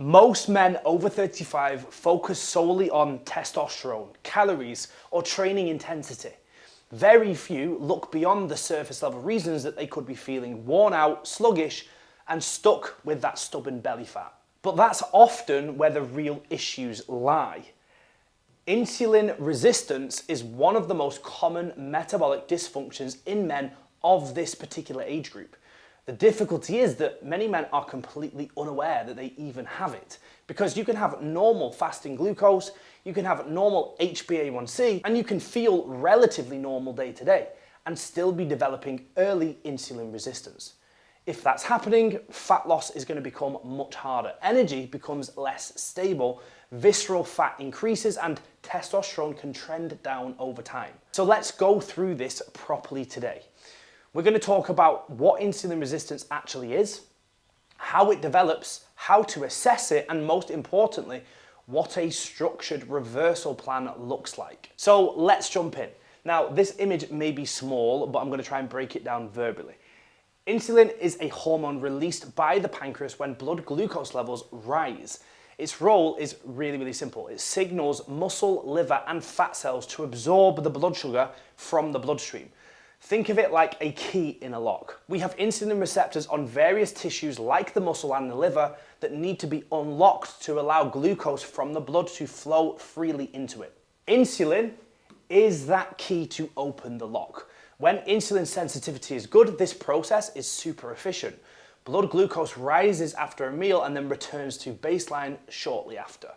Most men over 35 focus solely on testosterone, calories, or training intensity. Very few look beyond the surface level reasons that they could be feeling worn out, sluggish, and stuck with that stubborn belly fat. But that's often where the real issues lie. Insulin resistance is one of the most common metabolic dysfunctions in men of this particular age group. The difficulty is that many men are completely unaware that they even have it, because you can have normal fasting glucose, you can have normal HbA1c, and you can feel relatively normal day to day and still be developing early insulin resistance. If that's happening, fat loss is going to become much harder. Energy becomes less stable, visceral fat increases, and testosterone can trend down over time. So let's go through this properly today. We're going to talk about what insulin resistance actually is, how it develops, how to assess it, and most importantly, what a structured reversal plan looks like. So let's jump in. Now, this image may be small, but I'm going to try and break it down verbally. Insulin is a hormone released by the pancreas when blood glucose levels rise. Its role is really simple. It signals muscle, liver, and fat cells to absorb the blood sugar from the bloodstream. Think of it like a key in a lock. We have insulin receptors on various tissues like the muscle and the liver that need to be unlocked to allow glucose from the blood to flow freely into it. Insulin is that key to open the lock. When insulin sensitivity is good, this process is super efficient. Blood glucose rises after a meal and then returns to baseline shortly after.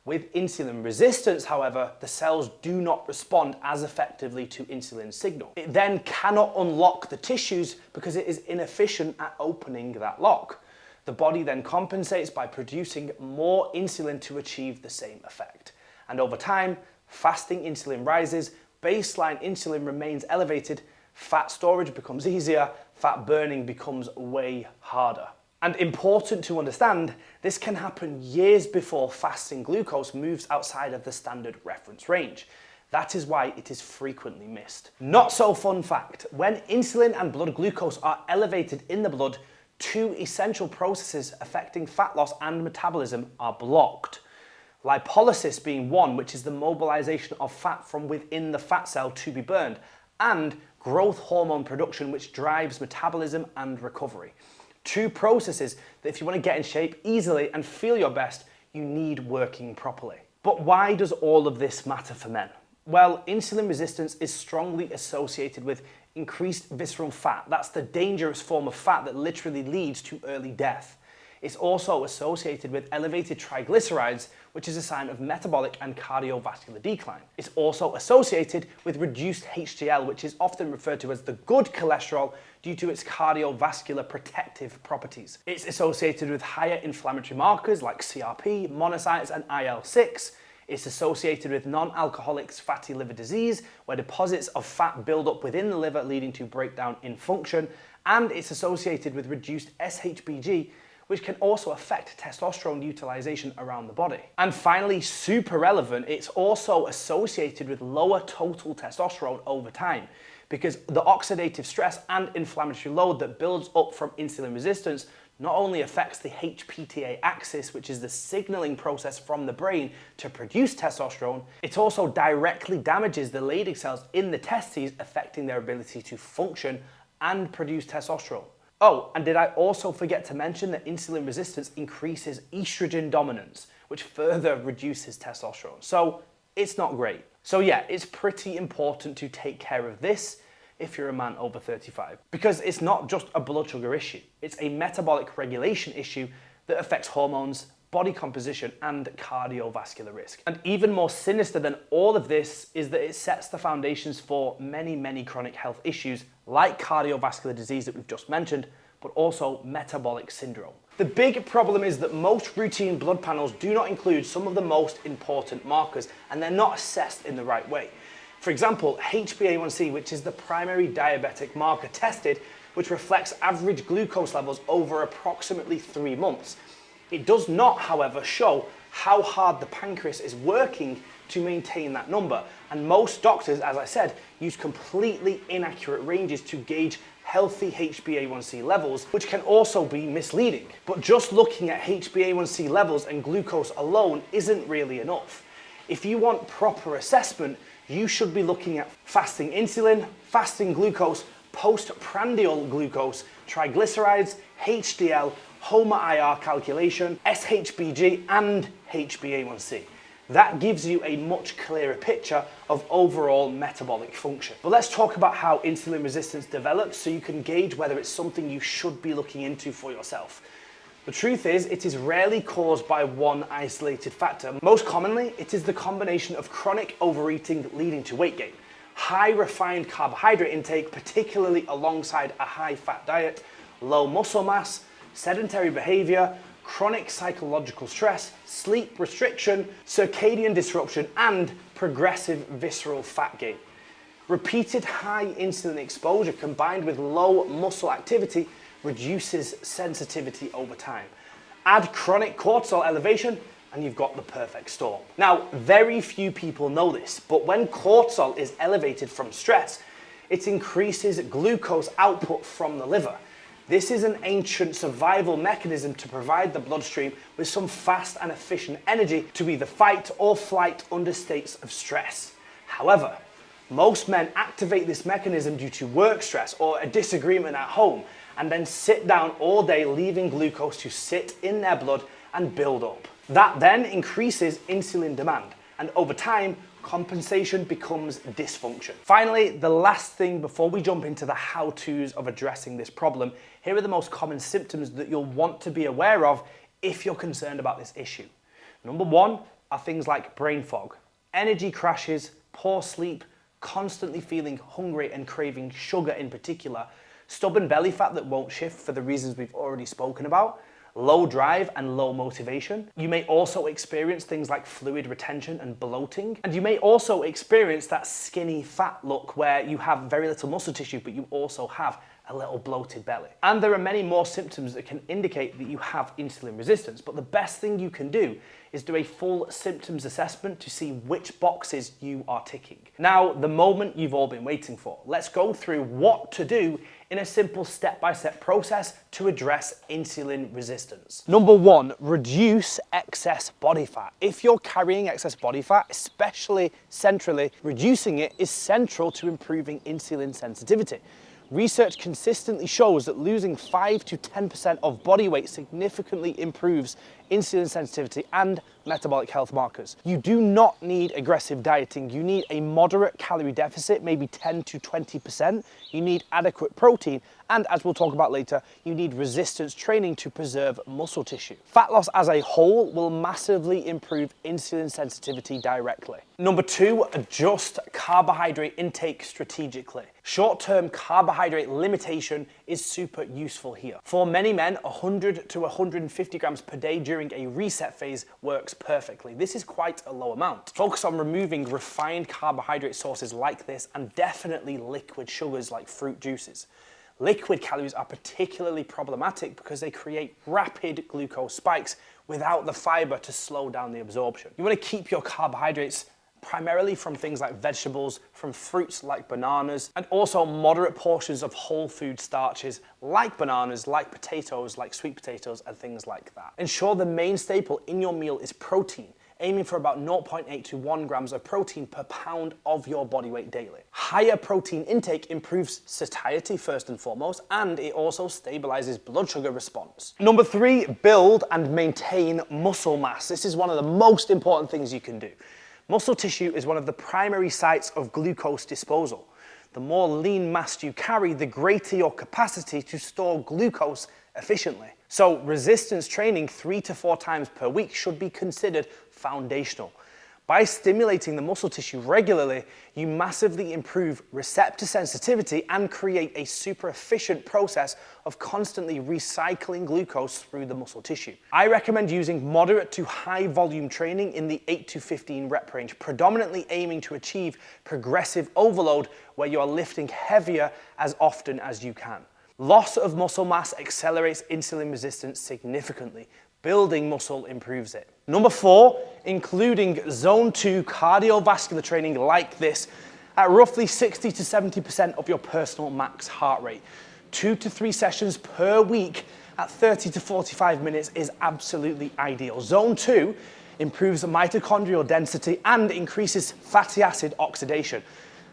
With insulin resistance, however, the cells do not respond as effectively to insulin signal. It then cannot unlock the tissues because it is inefficient at opening that lock. The body then compensates by producing more insulin to achieve the same effect. And over time, fasting insulin rises, baseline insulin remains elevated, fat storage becomes easier, fat burning becomes way harder. And important to understand, this can happen years before fasting glucose moves outside of the standard reference range. That is why it is frequently missed. Not so fun fact, when insulin and blood glucose are elevated in the blood, two essential processes affecting fat loss and metabolism are blocked. Lipolysis being one, which is the mobilization of fat from within the fat cell to be burned, and growth hormone production, which drives metabolism and recovery. Two processes that if you want to get in shape easily and feel your best, you need working properly. But why does all of this matter for men? Well, insulin resistance is strongly associated with increased visceral fat. That's the dangerous form of fat that literally leads to early death. It's also associated with elevated triglycerides, which is a sign of metabolic and cardiovascular decline. It's also associated with reduced HDL, which is often referred to as the good cholesterol due to its cardiovascular protective properties. It's associated with higher inflammatory markers like CRP, monocytes, and IL-6. It's associated with non-alcoholic fatty liver disease, where deposits of fat build up within the liver, leading to breakdown in function. And it's associated with reduced SHBG, which can also affect testosterone utilization around the body. And finally, super relevant, it's also associated with lower total testosterone over time, because the oxidative stress and inflammatory load that builds up from insulin resistance not only affects the HPTA axis, which is the signaling process from the brain to produce testosterone, it also directly damages the Leydig cells in the testes, affecting their ability to function and produce testosterone. Oh, and did I also forget to mention that insulin resistance increases estrogen dominance, which further reduces testosterone. So it's not great. So yeah, it's pretty important to take care of this if you're a man over 35, because it's not just a blood sugar issue. It's a metabolic regulation issue that affects hormones, body composition, and cardiovascular risk. And even more sinister than all of this is that it sets the foundations for many chronic health issues like cardiovascular disease that we've just mentioned, but also metabolic syndrome. The big problem is that most routine blood panels do not include some of the most important markers, and they're not assessed in the right way. For example, HbA1c, which is the primary diabetic marker tested, which reflects average glucose levels over approximately 3 months. It does not, however, show how hard the pancreas is working to maintain that number. And most doctors, as I said, use completely inaccurate ranges to gauge healthy HbA1c levels, which can also be misleading. But just looking at HbA1c levels and glucose alone isn't really enough. If you want proper assessment, you should be looking at fasting insulin, fasting glucose, postprandial glucose, triglycerides, HDL, HOMA-IR calculation, SHBG, and HbA1c. That gives you a much clearer picture of overall metabolic function. But let's talk about how insulin resistance develops so you can gauge whether it's something you should be looking into for yourself. The truth is, it is rarely caused by one isolated factor. Most commonly, it is the combination of chronic overeating leading to weight gain, high refined carbohydrate intake, particularly alongside a high-fat diet, low muscle mass, sedentary behavior, chronic psychological stress, sleep restriction, circadian disruption, and progressive visceral fat gain. Repeated high insulin exposure combined with low muscle activity reduces sensitivity over time. Add chronic cortisol elevation and you've got the perfect storm. Now, very few people know this, but when cortisol is elevated from stress, it increases glucose output from the liver. This is an ancient survival mechanism to provide the bloodstream with some fast and efficient energy to either fight or flight under states of stress. However, most men activate this mechanism due to work stress or a disagreement at home, and then sit down all day, leaving glucose to sit in their blood and build up. That then increases insulin demand, and over time, compensation becomes dysfunction. Finally, the last thing before we jump into the how-tos of addressing this problem, here are the most common symptoms that you'll want to be aware of if you're concerned about this issue. Number one are things like brain fog, energy crashes, poor sleep, constantly feeling hungry and craving sugar in particular, stubborn belly fat that won't shift for the reasons we've already spoken about, low drive and low motivation. You may also experience things like fluid retention and bloating. And you may also experience that skinny fat look where you have very little muscle tissue, but you also have a little bloated belly. And there are many more symptoms that can indicate that you have insulin resistance, but the best thing you can do is do a full symptoms assessment to see which boxes you are ticking. Now, the moment you've all been waiting for. Let's go through what to do in a simple step-by-step process to address insulin resistance. Number one, reduce excess body fat. If you're carrying excess body fat, especially centrally, reducing it is central to improving insulin sensitivity. Research consistently shows that losing 5 to 10% of body weight significantly improves insulin sensitivity and metabolic health markers. You do not need aggressive dieting. You need a moderate calorie deficit, maybe 10 to 20%. You need adequate protein, and as we'll talk about later, you need resistance training to preserve muscle tissue. Fat loss as a whole will massively improve insulin sensitivity directly. Number two, adjust carbohydrate intake strategically. Short-term carbohydrate limitation is super useful here. For many men, 100 to 150 grams per day during a reset phase works perfectly. This is quite a low amount. Focus on removing refined carbohydrate sources like this and definitely liquid sugars like fruit juices. Liquid calories are particularly problematic because they create rapid glucose spikes without the fiber to slow down the absorption. You want to keep your carbohydrates primarily from things like vegetables, from fruits like bananas, and also moderate portions of whole food starches like bananas, like potatoes, like sweet potatoes, and things like that. Ensure the main staple in your meal is protein, aiming for about 0.8 to 1 grams of protein per pound of your body weight daily. Higher protein intake improves satiety first and foremost, and it also stabilizes blood sugar response. Number three, build and maintain muscle mass. This is one of the most important things you can do. Muscle tissue is one of the primary sites of glucose disposal. The more lean mass you carry, the greater your capacity to store glucose efficiently. So resistance training 3 to 4 times per week should be considered foundational. By stimulating the muscle tissue regularly, you massively improve receptor sensitivity and create a super efficient process of constantly recycling glucose through the muscle tissue. I recommend using moderate to high volume training in the 8 to 15 rep range, predominantly aiming to achieve progressive overload where you are lifting heavier as often as you can. Loss of muscle mass accelerates insulin resistance significantly. Building muscle improves it. Number 4, including zone 2 cardiovascular training like this at roughly 60 to 70% of your personal max heart rate. 2 to 3 sessions per week at 30 to 45 minutes is absolutely ideal. Zone 2 improves mitochondrial density and increases fatty acid oxidation.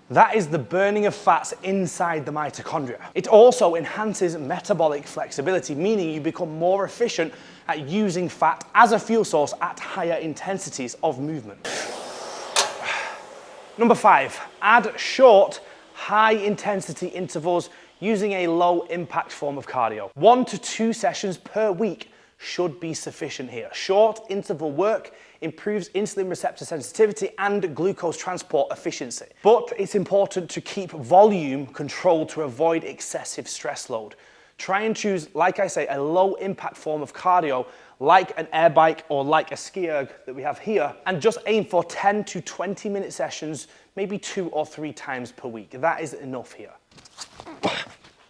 That is the burning of fats inside the mitochondria. It also enhances metabolic flexibility, meaning you become more efficient at using fat as a fuel source at higher intensities of movement. Number 5, add short, high-intensity intervals using a low-impact form of cardio. 1 to 2 sessions per week should be sufficient here. Short interval work improves insulin receptor sensitivity and glucose transport efficiency. But it's important to keep volume controlled to avoid excessive stress load. Try and choose, like I say, a low-impact form of cardio, like an air bike or like a ski erg that we have here, and just aim for 10 to 20-minute sessions, maybe 2 or 3 times per week. That is enough here.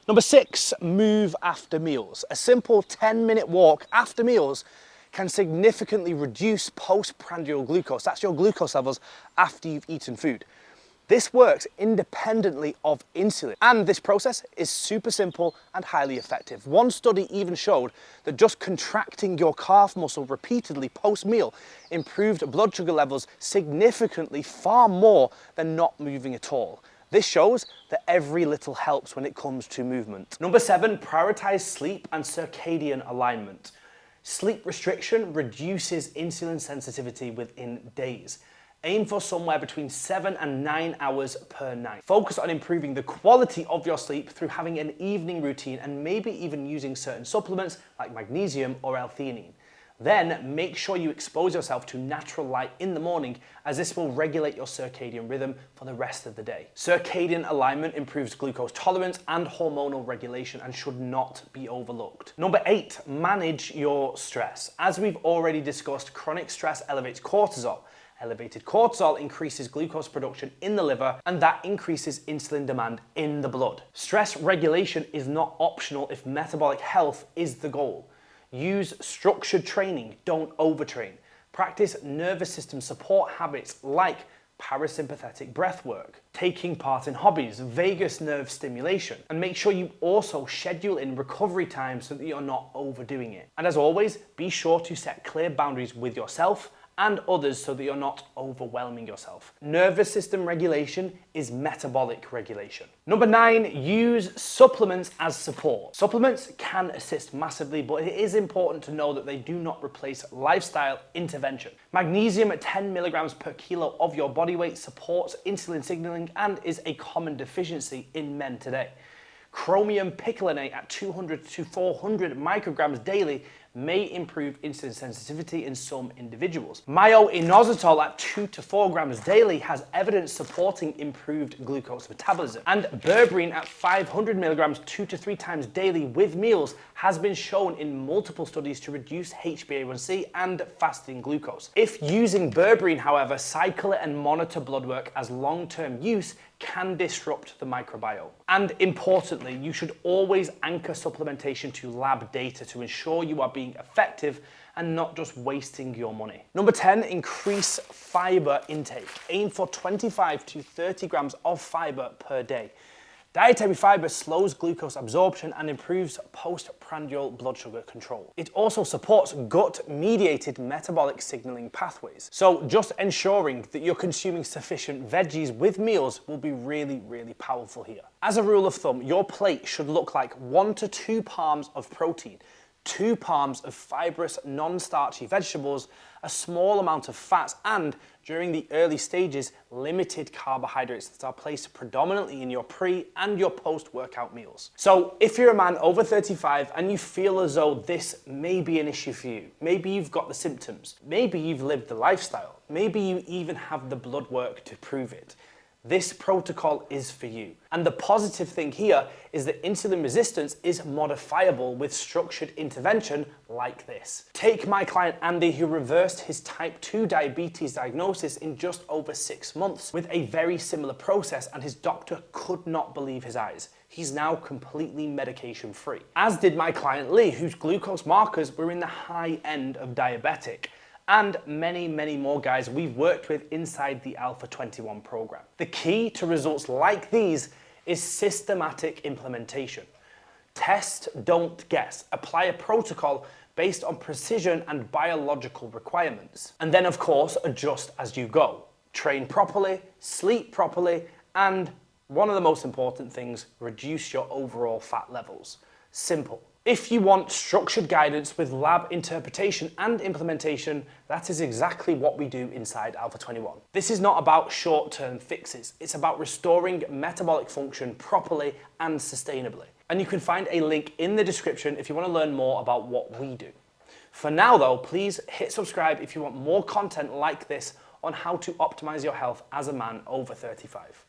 Number 6, move after meals. A simple 10-minute walk after meals can significantly reduce postprandial glucose. That's your glucose levels after you've eaten food. This works independently of insulin, and this process is super simple and highly effective. One study even showed that just contracting your calf muscle repeatedly post-meal improved blood sugar levels significantly, far more than not moving at all. This shows that every little helps when it comes to movement. Number 7, prioritize sleep and circadian alignment. Sleep restriction reduces insulin sensitivity within days. Aim for somewhere between 7 and 9 hours per night. Focus on improving the quality of your sleep through having an evening routine and maybe even using certain supplements like magnesium or L-theanine. Then make sure you expose yourself to natural light in the morning, as this will regulate your circadian rhythm for the rest of the day. Circadian alignment improves glucose tolerance and hormonal regulation and should not be overlooked. Number 8, manage your stress. As we've already discussed, chronic stress elevates cortisol. Elevated cortisol increases glucose production in the liver, and that increases insulin demand in the blood. Stress regulation is not optional if metabolic health is the goal. Use structured training, don't overtrain. Practice nervous system support habits like parasympathetic breath work, taking part in hobbies, vagus nerve stimulation, and make sure you also schedule in recovery time so that you're not overdoing it. And as always, be sure to set clear boundaries with yourself and others so that you're not overwhelming yourself. Nervous system regulation is metabolic regulation. Number 9, use supplements as support. Supplements can assist massively, but it is important to know that they do not replace lifestyle intervention. Magnesium at 10 milligrams per kilo of your body weight supports insulin signaling and is a common deficiency in men today. Chromium picolinate at 200 to 400 micrograms daily may improve insulin sensitivity in some individuals. Myo-inositol at 2 to 4 grams daily has evidence supporting improved glucose metabolism. And berberine at 500 milligrams 2 to 3 times daily with meals has been shown in multiple studies to reduce HbA1c and fasting glucose. If using berberine, however, cycle it and monitor blood work, as long-term use can disrupt the microbiome. And importantly, you should always anchor supplementation to lab data to ensure you are being effective and not just wasting your money. Number 10, increase fiber intake. Aim for 25 to 30 grams of fiber per day. Dietary fiber slows glucose absorption and improves postprandial blood sugar control. It also supports gut-mediated metabolic signaling pathways. So just ensuring that you're consuming sufficient veggies with meals will be really, really powerful here. As a rule of thumb, your plate should look like 1 to 2 palms of protein, 2 palms of fibrous, non-starchy vegetables, a small amount of fats, and during the early stages, limited carbohydrates that are placed predominantly in your pre and your post-workout meals. So if you're a man over 35 and you feel as though this may be an issue for you, maybe you've got the symptoms, maybe you've lived the lifestyle, maybe you even have the blood work to prove it, this protocol is for you. And the positive thing here is that insulin resistance is modifiable with structured intervention like this. Take my client Andy, who reversed his type 2 diabetes diagnosis in just over 6 months with a very similar process, and his doctor could not believe his eyes. He's now completely medication free. As did my client Lee, whose glucose markers were in the high end of diabetic, and many, many more guys we've worked with inside the Alpha 21 program. The key to results like these is systematic implementation. Test, don't guess. Apply a protocol based on precision and biological requirements. And then of course, adjust as you go. Train properly, sleep properly, and one of the most important things, reduce your overall fat levels. Simple. If you want structured guidance with lab interpretation and implementation, that is exactly what we do inside Alpha 21. This is not about short-term fixes. It's about restoring metabolic function properly and sustainably. And you can find a link in the description if you want to learn more about what we do. For now though, please hit subscribe if you want more content like this on how to optimize your health as a man over 35.